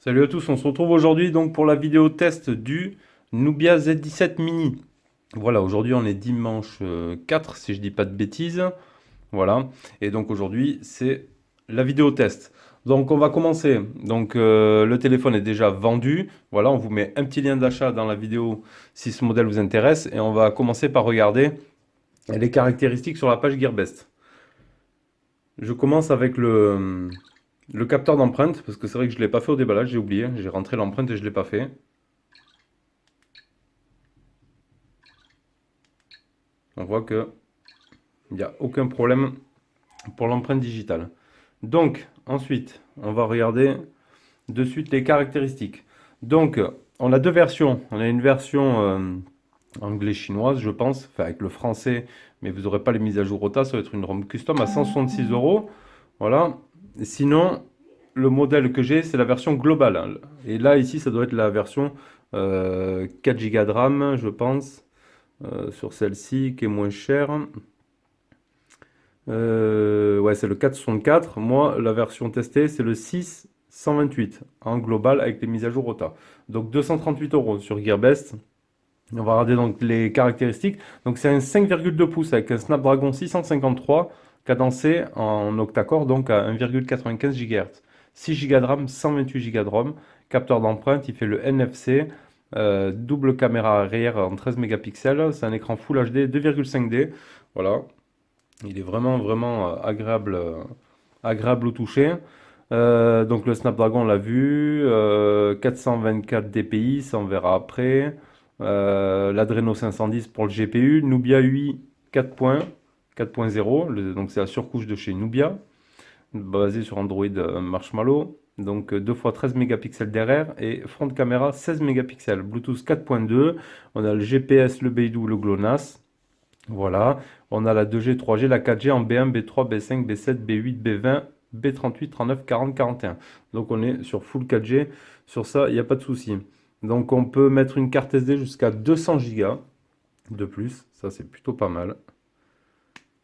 Salut à tous, on se retrouve aujourd'hui donc pour la vidéo test du Nubia Z17 Mini. Voilà, aujourd'hui on est dimanche 4 si je dis pas de bêtises. Voilà, et donc aujourd'hui c'est la vidéo test. Donc on va commencer. Donc le téléphone est déjà vendu. Voilà, on vous met un petit lien d'achat dans la vidéo si ce modèle vous intéresse. Et on va commencer par regarder les caractéristiques sur la page Gearbest. Je commence avec le capteur d'empreinte, parce que c'est vrai que je ne l'ai pas fait au déballage, j'ai oublié. J'ai rentré l'empreinte et je ne l'ai pas fait. On voit que il n'y a aucun problème pour l'empreinte digitale. Donc, ensuite, on va regarder de suite les caractéristiques. Donc, on a deux versions. On a une version anglais-chinoise, je pense, enfin avec le français, mais vous n'aurez pas les mises à jour OTA, ça va être une ROM custom à 166 euros. Voilà. Sinon, le modèle que j'ai, c'est la version globale. Et là, ici, ça doit être la version 4 Go de RAM, je pense, sur celle-ci, qui est moins chère. Ouais, c'est le 464. Moi, la version testée, c'est le 628 en global avec les mises à jour OTA. Donc 238 euros sur Gearbest. On va regarder donc les caractéristiques. Donc c'est un 5,2 pouces avec un Snapdragon 653 cadencé en octa-core, donc à 1,95 GHz. 6 Go de RAM, 128 Go de ROM. Capteur d'empreinte, il fait le NFC. Double caméra arrière en 13 mégapixels. C'est un écran Full HD 2,5D. Voilà. Il est vraiment, vraiment agréable au toucher. Donc le Snapdragon, on l'a vu. 424 dpi, ça on verra après. L'Adreno 510 pour le GPU. Nubia UI 4.0, donc c'est la surcouche de chez Nubia, basée sur Android Marshmallow. Donc 2 fois 13 mégapixels derrière et front caméra 16 mégapixels. Bluetooth 4.2. On a le GPS, le Beidou, le GLONASS. Voilà, on a la 2G, 3G, la 4G en B1, B3, B5, B7, B8, B20, B38, 39, 40, 41. Donc on est sur full 4G, sur ça, il n'y a pas de souci. Donc on peut mettre une carte SD jusqu'à 200 Go de plus, ça c'est plutôt pas mal.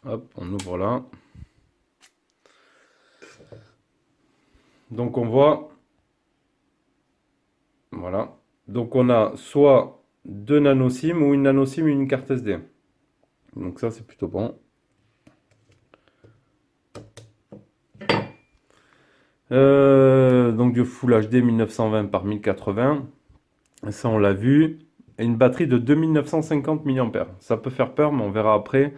Hop, on ouvre là. Donc on voit, voilà. Donc on a soit deux nano SIM ou une nano SIM et une carte SD. Donc ça c'est plutôt bon. Donc du Full HD 1920 par 1080, ça on l'a vu. Et une batterie de 2950 mAh. Ça peut faire peur, mais on verra après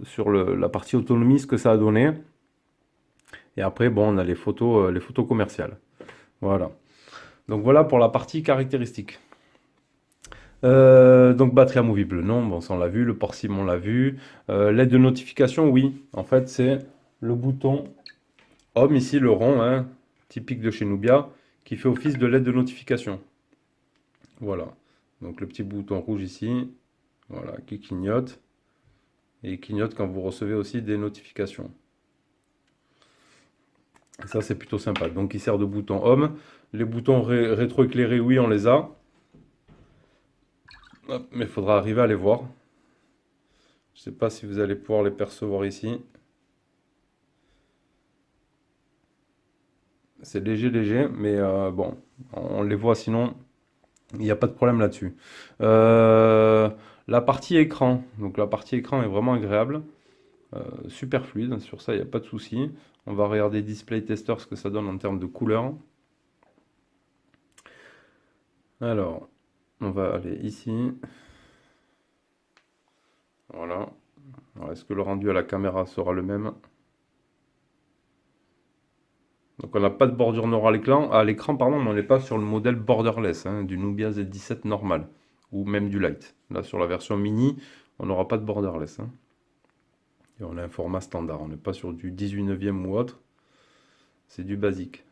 sur la partie autonomie ce que ça a donné. Et après, bon, on a les photos commerciales. Voilà. Donc voilà pour la partie caractéristique. Donc batterie amovible, non, bon ça on l'a vu, le port SIM on l'a vu. L'aide de notification, oui. En fait c'est le bouton Home ici, le rond, hein, typique de chez Nubia, qui fait office de l'aide de notification. Voilà. Donc le petit bouton rouge ici, voilà, qui clignote. Et il clignote quand vous recevez aussi des notifications. Et ça c'est plutôt sympa. Donc il sert de bouton Home. Les boutons rétroéclairés, oui, on les a. Hop, mais il faudra arriver à les voir. Je ne sais pas si vous allez pouvoir les percevoir ici. C'est léger, léger, mais bon, on les voit sinon, il n'y a pas de problème là-dessus. Euh, la partie écran, donc la partie écran est vraiment agréable, super fluide, sur ça il n'y a pas de souci. On va regarder Display Tester ce que ça donne en termes de couleurs. Alors, on va aller ici. Voilà. Est-ce que le rendu à la caméra sera le même? Donc on n'a pas de bordure noire à l'écran, pardon, mais on n'est pas sur le modèle borderless hein, du Nubia Z17 normal ou même du Lite. Là sur la version mini, on n'aura pas de borderless. Hein. Et on a un format standard, on n'est pas sur du 18 neuvième ou autre, c'est du basique.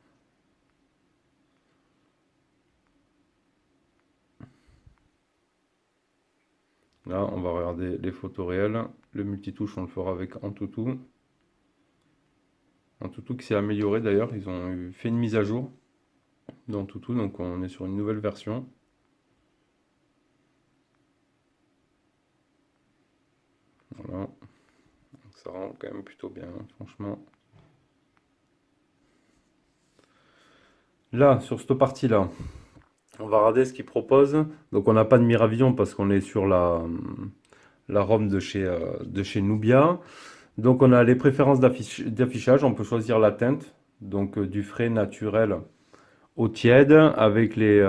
Là on va regarder les photos réelles, le multitouche on le fera avec Antutu. Antutu qui s'est amélioré d'ailleurs, ils ont fait une mise à jour d'Antutu, donc on est sur une nouvelle version. Voilà, donc ça rend quand même plutôt bien, hein, franchement. Là, sur cette partie-là, on va regarder ce qu'ils proposent. Donc, on n'a pas de Miravion parce qu'on est sur la ROM de chez Nubia. Donc, on a les préférences d'affichage. On peut choisir la teinte. Donc, du frais naturel au tiède avec les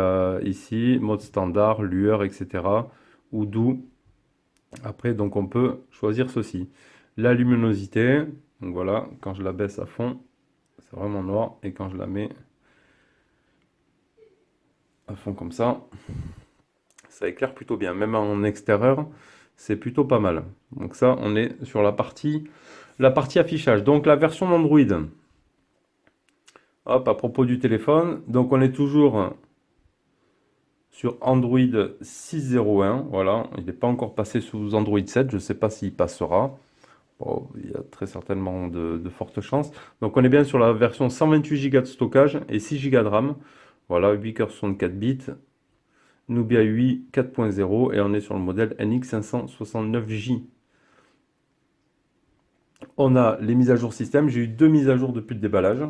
ici, mode standard, lueur, etc. Ou doux. Après, donc, on peut choisir ceci. La luminosité. Donc, voilà, quand je la baisse à fond, c'est vraiment noir. Et quand je la mets à fond comme ça éclaire plutôt bien. Même en extérieur, c'est plutôt pas mal. Donc ça, on est sur la partie affichage. Donc la version d'Android. Hop, à propos du téléphone. Donc on est toujours sur Android 6.01. Voilà, il n'est pas encore passé sous Android 7. Je ne sais pas s'il passera. Bon, il y a très certainement de fortes chances. Donc on est bien sur la version 128 Go de stockage et 6 Go de RAM. Voilà, 8 cœurs 64 bits. Nubia 8 4.0 et on est sur le modèle NX569J. On a les mises à jour système. J'ai eu 2 mises à jour depuis le déballage.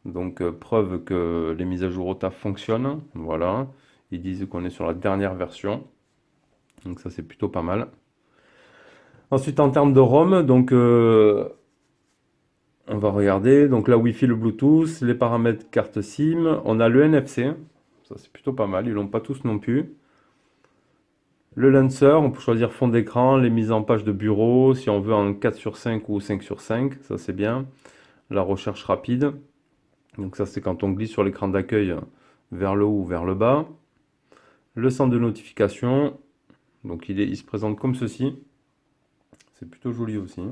Donc preuve que les mises à jour OTA fonctionnent. Voilà. Ils disent qu'on est sur la dernière version. Donc ça c'est plutôt pas mal. Ensuite en termes de ROM, donc on va regarder. Donc la Wi-Fi, le Bluetooth, les paramètres carte SIM. On a le NFC. Ça c'est plutôt pas mal. Ils l'ont pas tous non plus. Le Lancer, on peut choisir fond d'écran, les mises en page de bureau, si on veut en 4/5 ou 5/5, ça c'est bien. La recherche rapide, donc ça c'est quand on glisse sur l'écran d'accueil vers le haut ou vers le bas. Le centre de notification, donc il se présente comme ceci. C'est plutôt joli aussi.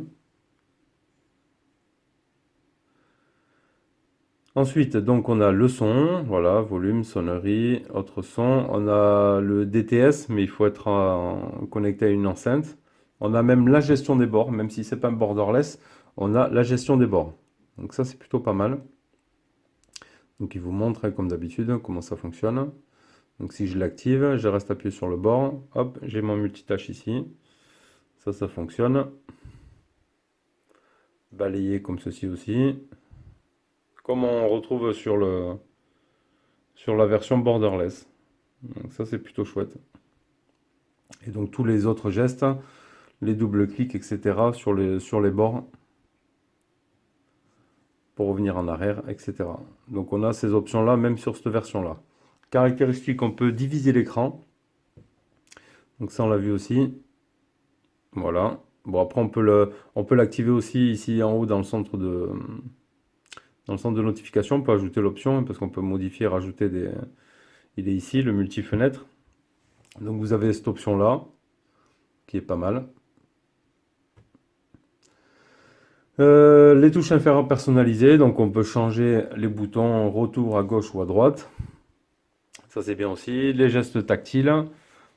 Ensuite, donc on a le son, voilà, volume, sonnerie, autre son. On a le DTS, mais il faut être connecté à une enceinte. On a même la gestion des bords, même si c'est pas un borderless, on a la gestion des bords. Donc ça, c'est plutôt pas mal. Donc il vous montre, hein, comme d'habitude, comment ça fonctionne. Donc si je l'active, je reste appuyé sur le bord. Hop, j'ai mon multitâche ici. Ça fonctionne. Balayer comme ceci aussi. Comme on retrouve sur la version borderless. Donc ça, c'est plutôt chouette. Et donc tous les autres gestes, les doubles clics, etc. sur les bords pour revenir en arrière, etc. Donc on a ces options-là même sur cette version-là. Caractéristique, on peut diviser l'écran. Donc ça on l'a vu aussi. Voilà. Bon après on peut l'activer aussi ici en haut dans le centre de notification. On peut ajouter l'option hein, parce qu'on peut modifier, rajouter des. Il est ici le multi-fenêtre. Donc vous avez cette option-là qui est pas mal. Les touches inférieures personnalisées, donc on peut changer les boutons retour à gauche ou à droite. Ça c'est bien aussi. Les gestes tactiles.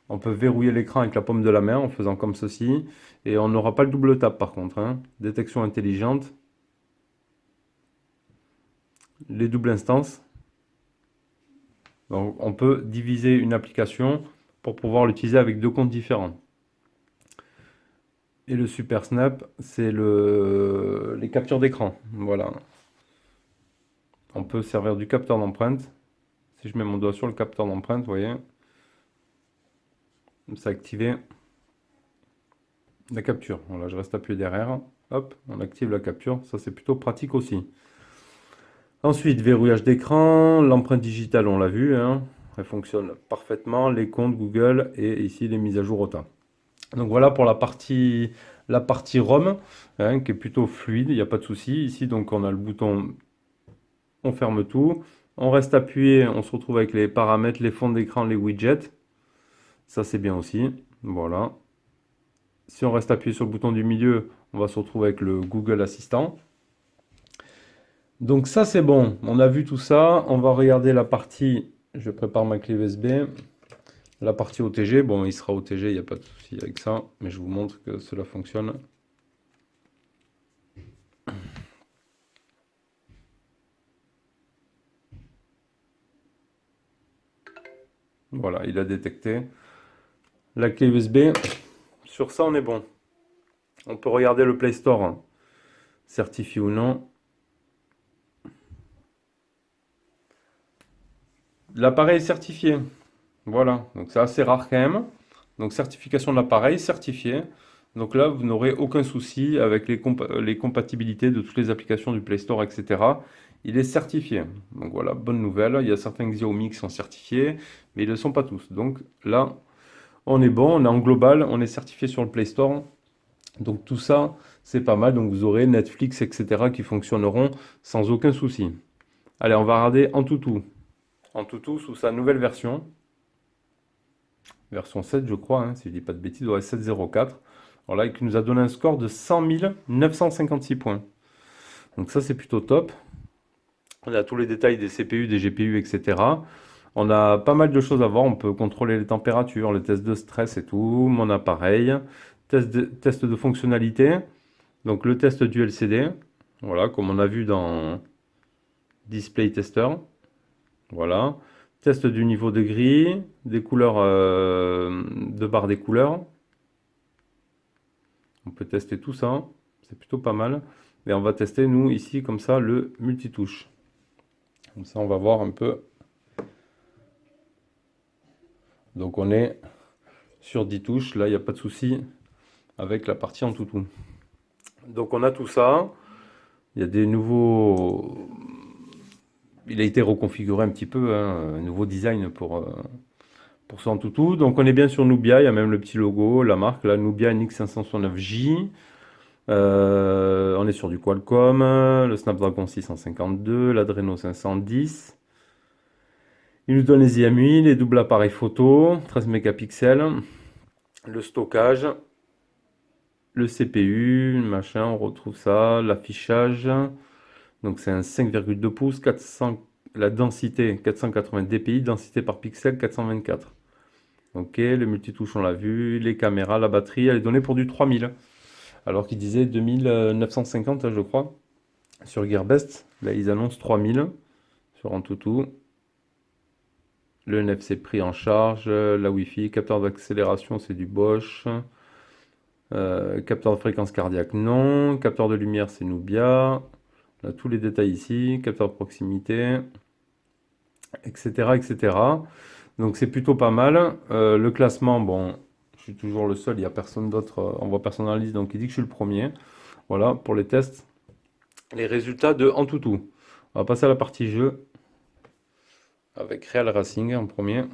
On peut verrouiller l'écran avec la paume de la main en faisant comme ceci. Et on n'aura pas le double tap par contre, hein. Détection intelligente. Les doubles instances. Donc on peut diviser une application pour pouvoir l'utiliser avec 2 comptes différents. Et le Super Snap, c'est les captures d'écran. Voilà. On peut servir du capteur d'empreinte. Si je mets mon doigt sur le capteur d'empreinte, vous voyez, ça a activé la capture. Voilà, je reste appuyé derrière. Hop, on active la capture. Ça, c'est plutôt pratique aussi. Ensuite, verrouillage d'écran. L'empreinte digitale, on l'a vu, hein, elle fonctionne parfaitement. Les comptes Google et ici les mises à jour OTA. Donc voilà pour la partie ROM, hein, qui est plutôt fluide, il n'y a pas de souci. Ici, donc, on a le bouton, on ferme tout. On reste appuyé, on se retrouve avec les paramètres, les fonds d'écran, les widgets. Ça, c'est bien aussi. Voilà. Si on reste appuyé sur le bouton du milieu, on va se retrouver avec le Google Assistant. Donc ça, c'est bon. On a vu tout ça. On va regarder la partie, je prépare ma clé USB. La partie OTG, bon, il sera OTG, il n'y a pas de souci avec ça, mais je vous montre que cela fonctionne. Voilà, il a détecté la clé USB. Sur ça, on est bon. On peut regarder le Play Store, hein, certifié ou non. L'appareil est certifié. Voilà, donc c'est assez rare quand même. Donc certification de l'appareil, certifié. Donc là, vous n'aurez aucun souci avec les compatibilités de toutes les applications du Play Store, etc. Il est certifié. Donc voilà, bonne nouvelle. Il y a certains Xiaomi qui sont certifiés, mais ils ne le sont pas tous. Donc là, on est bon, on est en global, on est certifié sur le Play Store. Donc tout ça, c'est pas mal. Donc vous aurez Netflix, etc. qui fonctionneront sans aucun souci. Allez, on va regarder Antutu. Antutu sous sa nouvelle version 7, je crois, hein, si je dis pas de bêtises, ouais, 7.04. Voilà, et qui nous a donné un score de 100 956 points. Donc ça, c'est plutôt top. On a tous les détails des CPU, des GPU, etc. On a pas mal de choses à voir. On peut contrôler les températures, les tests de stress et tout, mon appareil, test de fonctionnalité. Donc le test du LCD, voilà, comme on a vu dans Display Tester. Voilà. Test du niveau de gris, des couleurs, de barre des couleurs. On peut tester tout ça. C'est plutôt pas mal. Et on va tester, nous, ici, comme ça, le multitouche. Comme ça, on va voir un peu. Donc, on est sur 10 touches. Là, il n'y a pas de souci avec la partie en toutou. Donc, on a tout ça. Il y a des nouveaux. Il a été reconfiguré un petit peu, hein, un nouveau design pour son toutou. Donc, on est bien sur Nubia. Il y a même le petit logo, la marque, la Nubia NX569J. On est sur du Qualcomm, le Snapdragon 652, l'Adreno 510. Il nous donne les IMUI, les doubles appareils photo, 13 mégapixels, le stockage, le CPU, machin, on retrouve ça, l'affichage. Donc c'est un 5,2 pouces, 400, la densité 480 dpi, densité par pixel 424. Ok, le multitouche on l'a vu, les caméras, la batterie, elle est donnée pour du 3000. Alors qu'il disait 2950, je crois, sur Gearbest. Là, ils annoncent 3000 sur Antutu. Le NFC pris en charge, la Wi-Fi, capteur d'accélération, c'est du Bosch. Capteur de fréquence cardiaque, non. Capteur de lumière, c'est Nubia. On a tous les détails ici. Capteur de proximité, etc., etc. Donc c'est plutôt pas mal. Le classement, bon, je suis toujours le seul, il n'y a personne d'autre. On voit personne dans la liste, donc il dit que je suis le premier. Voilà, pour les tests. Les résultats de Antutu. On va passer à la partie jeu avec Real Racing en premier.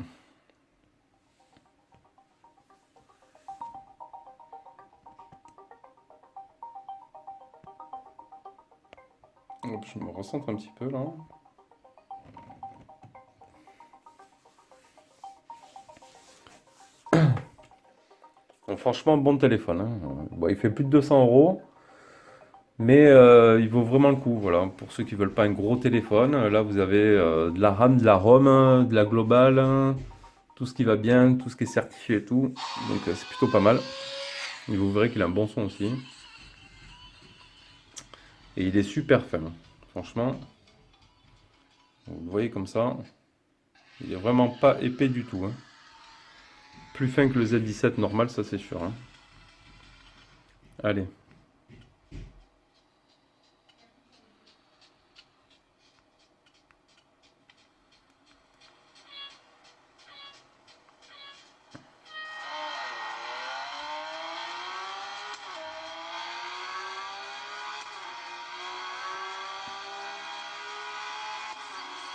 Hop, je me recentre un petit peu là. Donc, franchement, bon téléphone, hein. Bon, il fait plus de 200 euros, mais il vaut vraiment le coup. Voilà, pour ceux qui veulent pas un gros téléphone, là vous avez de la RAM, de la ROM, de la globale, tout ce qui va bien, tout ce qui est certifié et tout. Donc c'est plutôt pas mal. Et vous verrez qu'il a un bon son aussi. Et il est super fin. Franchement, vous le voyez comme ça, il est vraiment pas épais du tout, hein. Plus fin que le Z17 normal, ça c'est sûr, hein. Allez.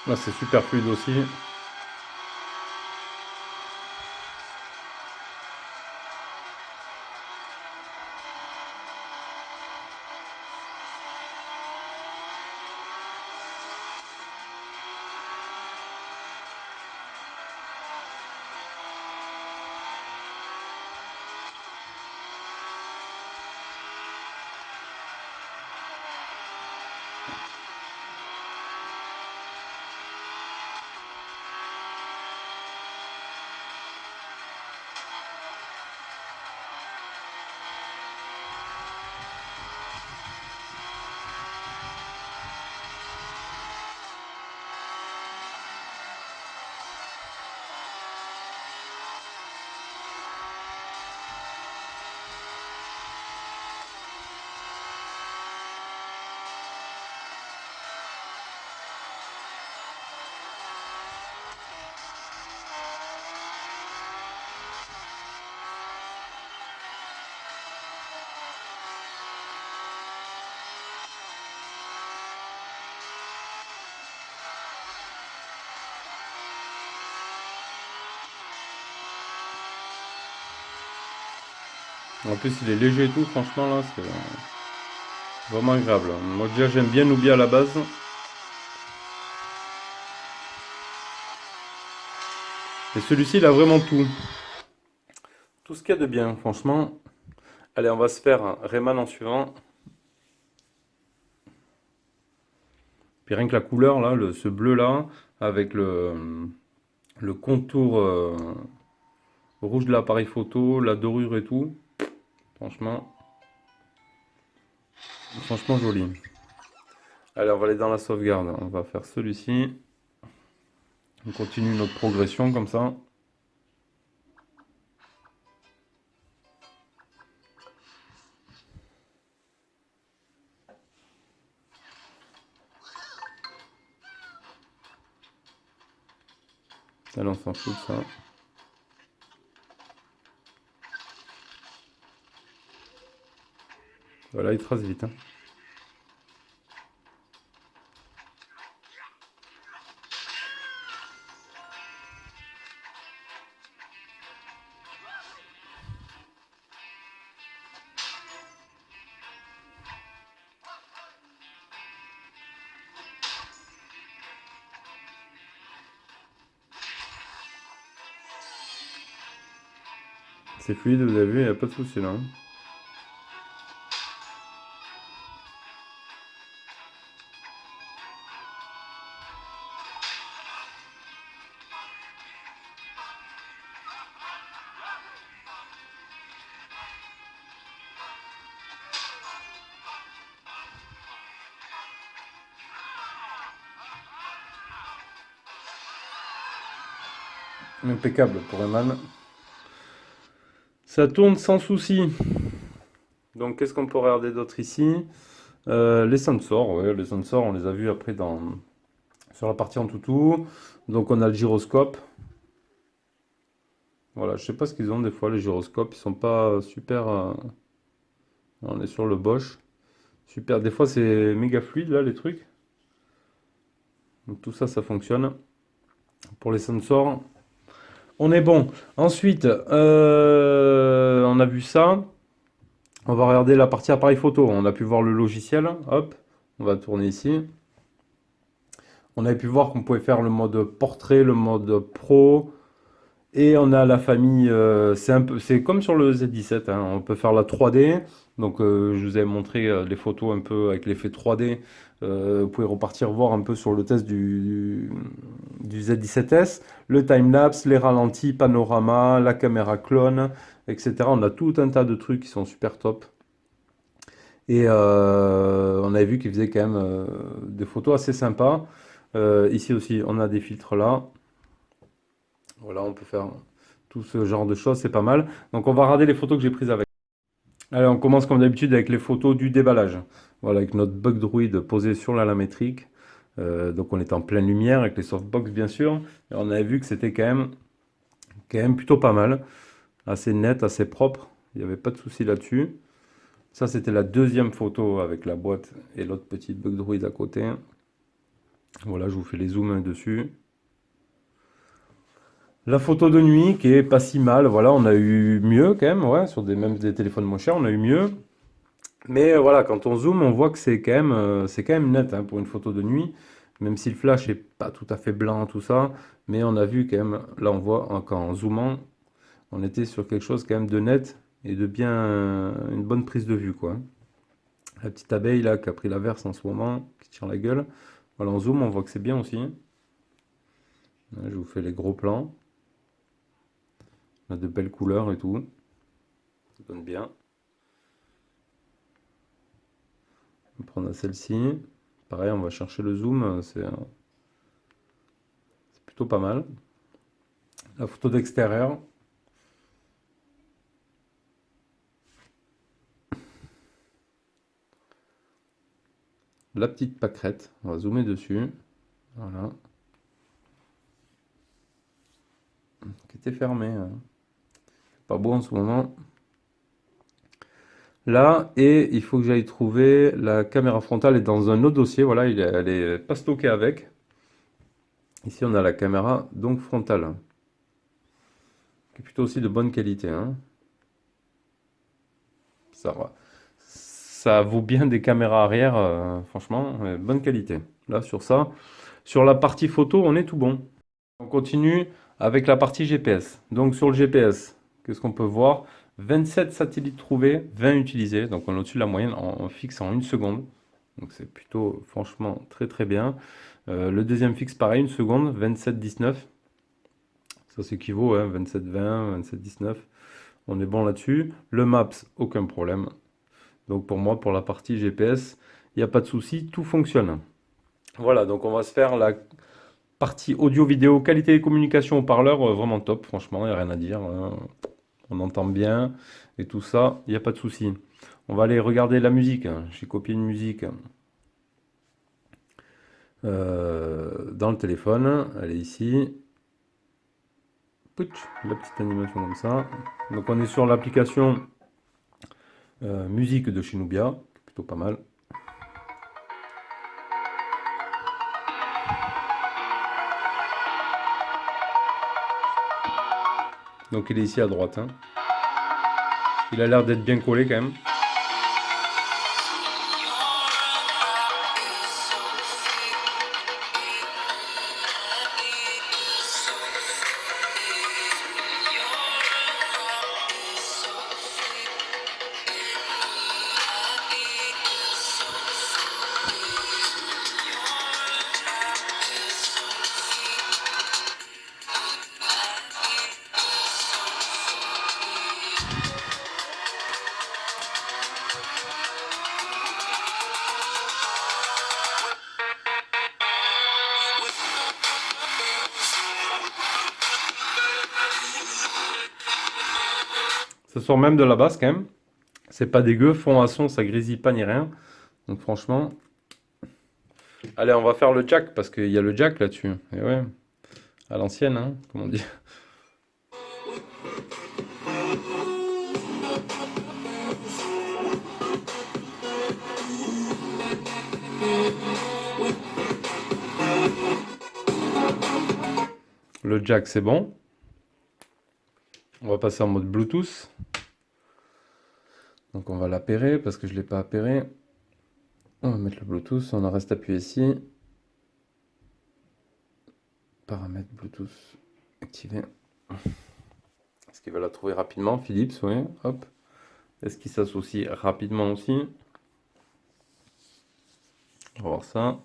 Là c'est super fluide aussi. En plus, il est léger et tout, franchement, là, c'est vraiment agréable. Moi, déjà, j'aime bien Nubia à la base. Et celui-ci, il a vraiment tout. Tout ce qu'il y a de bien, franchement. Allez, on va se faire un Rayman en suivant. Puis rien que la couleur, là, ce bleu-là, avec le contour rouge de l'appareil photo, la dorure et tout. Franchement, franchement joli. Allez, on va aller dans la sauvegarde. On va faire celui-ci. On continue notre progression comme ça. Allez, on s'en fout de ça. Voilà, il trace vite, hein. C'est fluide, vous avez vu, il n'y a pas de souci là, hein. Impeccable pour Eman. Ça tourne sans souci. Donc, qu'est-ce qu'on peut regarder d'autre ici? Les sensors, ouais, les sensors, on les a vus après sur la partie en toutou. Donc, on a le gyroscope. Voilà, je sais pas ce qu'ils ont des fois, les gyroscopes. Ils sont pas super. On est sur le Bosch. Super. Des fois, c'est méga fluide là, les trucs. Donc, tout ça, ça fonctionne. Pour les sensors, on est bon. Ensuite, on a vu ça. On va regarder la partie appareil photo. On a pu voir le logiciel. Hop, on va tourner ici. On avait pu voir qu'on pouvait faire le mode portrait, le mode pro. Et on a la famille. C'est comme sur le Z17, hein. On peut faire la 3D. Donc, je vous avais montré les photos un peu avec l'effet 3D. Vous pouvez repartir voir un peu sur le test du Z17S. Le time-lapse, les ralentis, panorama, la caméra clone, etc. On a tout un tas de trucs qui sont super top. Et on avait vu qu'il faisait quand même des photos assez sympas. Ici aussi, on a des filtres là. Voilà, on peut faire tout ce genre de choses, c'est pas mal. Donc on va regarder les photos que j'ai prises avec. Allez, on commence comme d'habitude avec les photos du déballage. Voilà, avec notre bug druide posé sur la lame métrique. Donc on est en pleine lumière avec les softbox bien sûr. Et on avait vu que c'était quand même plutôt pas mal. Assez net, assez propre. Il n'y avait pas de souci là-dessus. Ça, c'était la deuxième photo avec la boîte et l'autre petite bug druide à côté. Voilà, je vous fais les zooms dessus. La photo de nuit qui est pas si mal, voilà, on a eu mieux quand même, ouais, sur même des téléphones moins chers, on a eu mieux. Mais voilà, quand on zoome, on voit que c'est quand même net hein, pour une photo de nuit, même si le flash est pas tout à fait blanc, tout ça, mais on a vu quand même, là on voit en zoomant, on était sur quelque chose quand même de net et de bien une bonne prise de vue quoi. La petite abeille là qui a pris la verse en ce moment, qui tire la gueule. Voilà, en zoom, on voit que c'est bien aussi. Je vous fais les gros plans. On a de belles couleurs et tout. Ça donne bien. On va prendre celle-ci. Pareil, on va chercher le zoom. C'est plutôt pas mal. La photo d'extérieur. La petite pâquerette. On va zoomer dessus. Voilà. Qui était fermée, hein. Pas beau en ce moment. Là, et il faut que j'aille trouver la caméra frontale est dans un autre dossier. Voilà, elle est pas stockée avec. Ici, on a la caméra donc frontale, qui est plutôt aussi de bonne qualité, hein. Ça va. Ça vaut bien des caméras arrière, franchement, bonne qualité. Là, sur ça. Sur la partie photo, on est tout bon. On continue avec la partie GPS. Donc sur le GPS, qu'est-ce qu'on peut voir? 27 satellites trouvés, 20 utilisés. Donc on est au-dessus de la moyenne en fixe en 1 seconde. Donc c'est plutôt franchement très très bien. Le deuxième fixe pareil, 1 seconde, 27-19. Ça s'équivaut, hein, 27-20, 27-19. On est bon là-dessus. Le Maps, aucun problème. Donc pour moi, pour la partie GPS, il n'y a pas de souci, tout fonctionne. Voilà, donc on va se faire la partie audio-vidéo, qualité et communication au parleur, vraiment top, franchement, il n'y a rien à dire, hein. On entend bien et tout ça, il n'y a pas de souci. On va aller regarder la musique, hein. J'ai copié une musique dans le téléphone, elle est ici. Pouch, la petite animation comme ça. Donc on est sur l'application musique de chez Nubia, qui est plutôt pas mal. Donc il est ici à droite, hein. Il a l'air d'être bien collé quand même. Ça sort même de la basse quand même. C'est pas dégueu, fond à son, ça grésille pas ni rien. Donc franchement. Allez, on va faire le jack parce qu'il y a le jack là-dessus. Et ouais, à l'ancienne, hein, comme on dit. Le jack, c'est bon. On va passer en mode Bluetooth. Donc on va l'appairer parce que je ne l'ai pas appairé. On va mettre le Bluetooth, on en reste appuyé ici. Paramètres Bluetooth activé. Est-ce qu'il va la trouver rapidement? Philips, oui. Hop. Est-ce qu'il s'associe rapidement aussi? On va voir ça.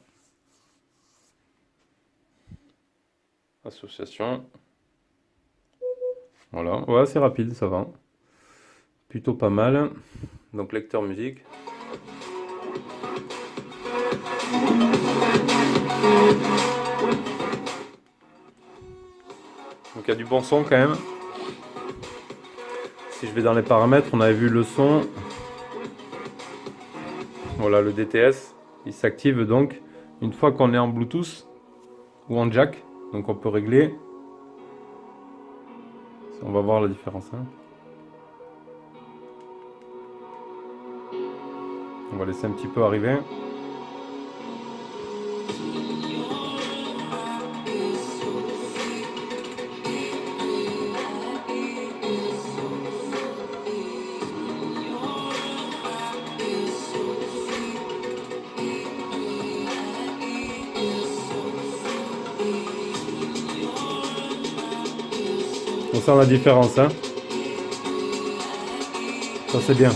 Association. Voilà. Ouais, c'est rapide, ça va. Plutôt pas mal. Donc lecteur musique. Donc il y a du bon son quand même. Si je vais dans les paramètres, on avait vu le son. Voilà, le DTS. Il s'active donc une fois qu'on est en Bluetooth ou en jack. Donc on peut régler. On va voir la différence, hein. On va laisser un petit peu arriver. On sent la différence, hein. Ça c'est bien.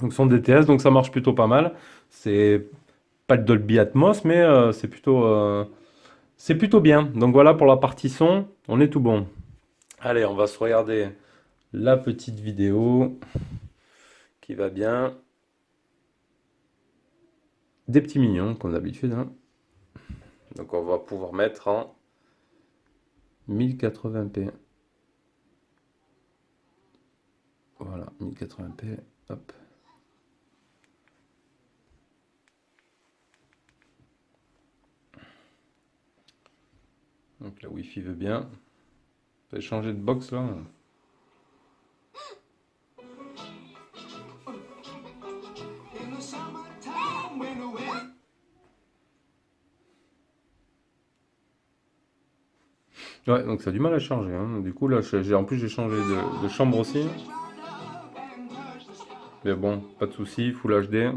Donc son DTS, donc ça marche plutôt pas mal. C'est pas le Dolby Atmos, mais c'est plutôt bien. Donc voilà pour la partie son, on est tout bon. Allez, on va se regarder la petite vidéo qui va bien. Des petits mignons, comme d'habitude, hein. Donc on va pouvoir mettre en 1080p. Voilà, 1080p. Hop. Donc la Wi-Fi veut bien. Fallait changer de box là. Ouais, donc ça a du mal à charger, hein. Du coup, là, en plus, j'ai changé de chambre aussi. Mais bon, pas de souci, Full HD.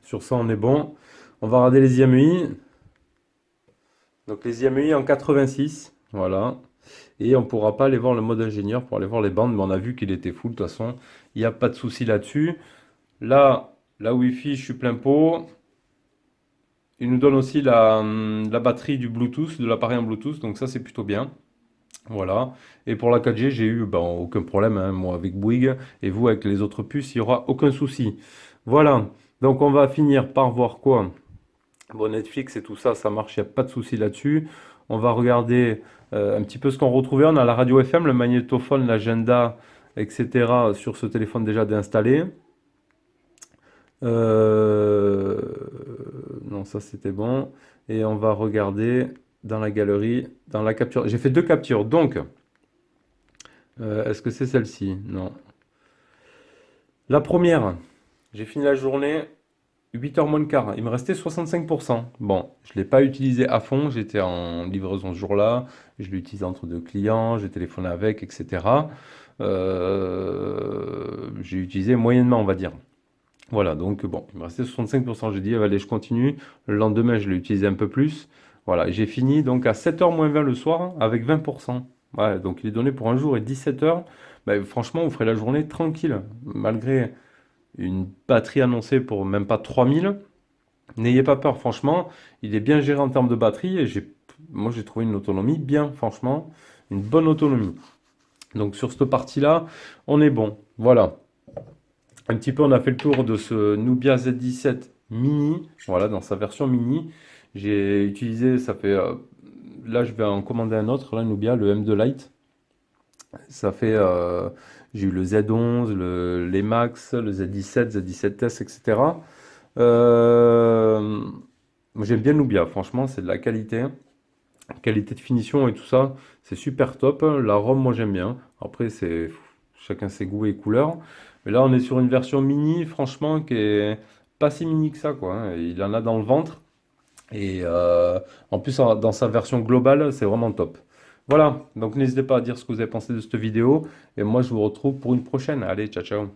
Sur ça, on est bon. On va regarder les IMEI. Donc, les IMEI en 86. Voilà. Et on ne pourra pas aller voir le mode ingénieur pour aller voir les bandes, mais on a vu qu'il était full de toute façon. Il n'y a pas de souci là-dessus. Là, la Wi-Fi, je suis plein pot. Il nous donne aussi la batterie du Bluetooth, de l'appareil en Bluetooth, donc ça c'est plutôt bien. Voilà. Et pour la 4G, j'ai eu aucun problème, hein, moi avec Bouygues, et vous avec les autres puces, il n'y aura aucun souci. Voilà. Donc on va finir par voir quoi? Bon, Netflix et tout ça, ça marche, il n'y a pas de souci là-dessus. On va regarder un petit peu ce qu'on retrouvait. On a la radio FM, le magnétophone, l'agenda, etc. sur ce téléphone déjà d'installer. Euh, Non, ça c'était bon. Et on va regarder dans la galerie, dans la capture. J'ai fait deux captures, donc est-ce que c'est celle-ci? Non. La première, j'ai fini la journée 8h moins le quart. Il me restait 65%. Bon, je ne l'ai pas utilisé à fond. J'étais en livraison ce jour-là. Je l'ai utilisé entre deux clients. J'ai téléphoné avec, etc. J'ai utilisé moyennement, on va dire. Voilà, donc bon, il me restait 65%. J'ai dit, allez, je continue. Le lendemain, je l'ai utilisé un peu plus. Voilà, j'ai fini donc à 7h moins 20 le soir avec 20%. Ouais, donc il est donné pour un jour et 17h. Ben, franchement, vous ferez la journée tranquille. Malgré une batterie annoncée pour même pas 3000. N'ayez pas peur, franchement. Il est bien géré en termes de batterie et moi j'ai trouvé une autonomie bien, franchement. Une bonne autonomie. Donc sur cette partie-là, on est bon. Voilà. Un petit peu, on a fait le tour de ce Nubia Z17 mini, voilà, dans sa version mini. J'ai utilisé, ça fait, là je vais en commander un autre, là Nubia, le M2 Lite. Ça fait, j'ai eu le Z11, les Max, le Z17, Z17S, etc. Moi j'aime bien Nubia, franchement, c'est de la qualité. Qualité de finition et tout ça, c'est super top. La ROM, moi j'aime bien. Après, c'est chacun ses goûts et couleurs. Mais là, on est sur une version mini, franchement, qui est pas si mini que ça, quoi, hein. Il en a dans le ventre. Et en plus, dans sa version globale, c'est vraiment top. Voilà, donc n'hésitez pas à dire ce que vous avez pensé de cette vidéo. Et moi, je vous retrouve pour une prochaine. Allez, ciao, ciao.